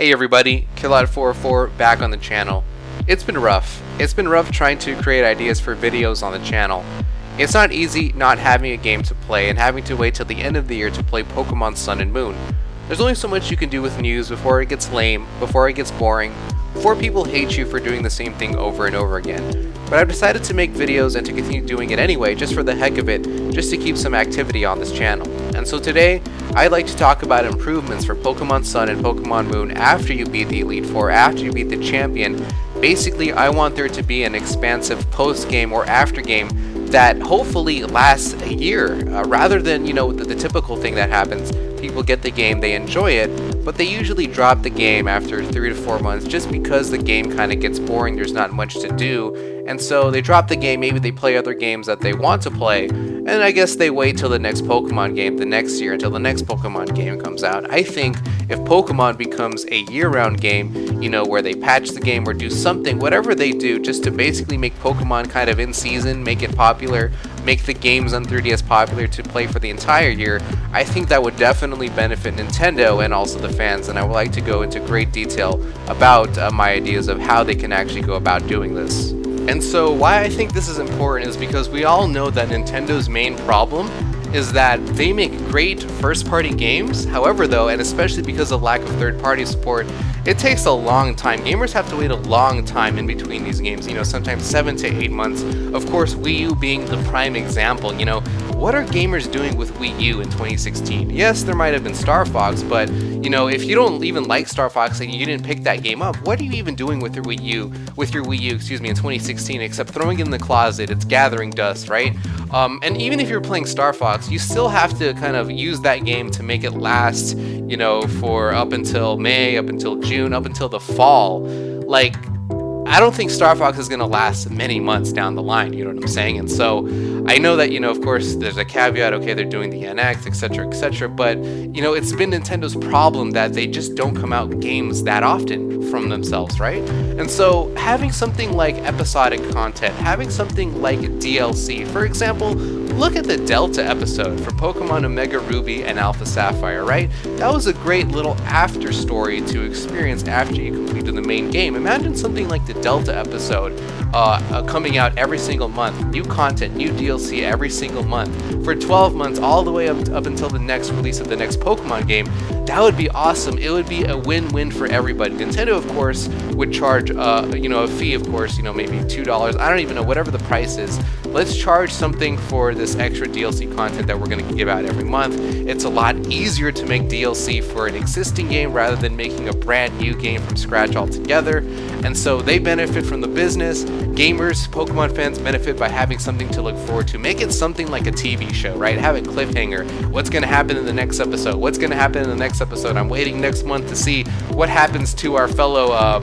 Hey everybody, Killout404 back on the channel. It's been rough. It's been rough trying to create ideas for videos on the channel. It's not easy not having a game to play and having to wait till the end of the year to play Pokemon Sun and Moon. There's only so much you can do with news before it gets lame, before it gets boring, before people hate you for doing the same thing over and over again. But I've decided to make videos and to continue doing it anyway, just for the heck of it, just to keep some activity on this channel. And so today, I'd like to talk about improvements for Pokemon Sun and Pokemon Moon after you beat the Elite Four, after you beat the champion. Basically, I want there to be an expansive post-game or after-game that hopefully lasts a year, rather than, the typical thing that happens. People get the game, they enjoy it, but they usually drop the game after 3 to 4 months just because the game kind of gets boring, there's not much to do, and so they drop the game, maybe they play other games that they want to play, and I guess they wait till the next Pokemon game the next year until the next Pokemon game comes out. I think if Pokemon becomes a year-round game, where they patch the game or do something, whatever they do, just to basically make Pokemon kind of in season, make it popular, make the games on 3DS popular to play for the entire year, I think that would definitely benefit Nintendo and also the fans, and I would like to go into great detail about my ideas of how they can actually go about doing this. And so why I think this is important is because we all know that Nintendo's main problem is that they make great first-party games. However though, and especially because of lack of third-party support, it takes a long time. Gamers have to wait a long time in between these games, sometimes 7 to 8 months. Of course, Wii U being the prime example, what are gamers doing with Wii U in 2016? Yes, there might have been Star Fox, but if you don't even like Star Fox and you didn't pick that game up, what are you even doing with your Wii U, in 2016, except throwing it in the closet? It's gathering dust, right? And even if you're playing Star Fox, you still have to kind of use that game to make it last, for up until May, up until June, up until the fall. Like, I don't think Star Fox is going to last many months down the line, you know what I'm saying? And so I know that, of course, there's a caveat, okay, they're doing the NX, etc., but, it's been Nintendo's problem that they just don't come out with games that often from themselves, right? And so having something like episodic content, having something like DLC, for example, look at the Delta episode for Pokemon Omega Ruby and Alpha Sapphire, right? That was a great little after story to experience after you completed the main game. Imagine something like the Delta episode coming out every single month, new content, new DLC every single month for 12 months all the way up until the next release of the next Pokemon game. That would be awesome. It would be a win-win for everybody. Nintendo, of course, would charge a fee, of course, maybe $2. I don't even know, whatever the price is. Let's charge something for this extra DLC content that we're going to give out every month. It's a lot easier to make DLC for an existing game rather than making a brand new game from scratch altogether. And so they benefit from the business. Gamers, Pokemon fans benefit by having something to look forward to. Make it something like a TV show, right? Have a cliffhanger. What's going to happen in the next episode? What's going to happen in the next episode? I'm waiting next month to see what happens to our fellow,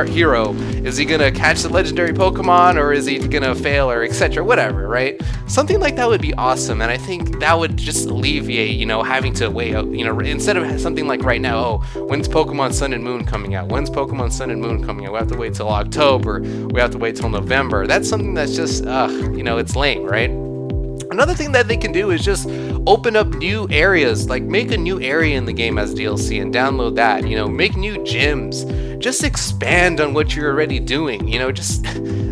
hero. Is he going to catch the legendary Pokemon, or is he going to fail, or etc., whatever, right? Something like that would be awesome, and I think that would just alleviate, having to wait, instead of something like right now, oh, when's Pokemon Sun and Moon coming out? When's Pokemon Sun and Moon coming out? We have to wait till October. We have to wait till November. That's something that's just, it's lame, right? Another thing that they can do is just open up new areas, like make a new area in the game as DLC and download that, make new gyms, just expand on what you're already doing, just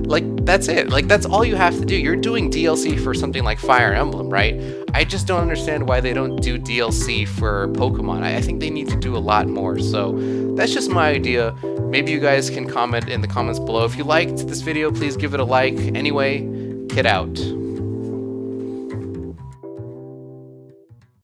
like, that's it. Like, that's all you have to do. You're doing DLC for something like Fire Emblem, right? I just don't understand why they don't do DLC for Pokemon. I think they need to do a lot more. So that's just my idea. Maybe you guys can comment in the comments below. If you liked this video, please give it a like. Anyway, get out.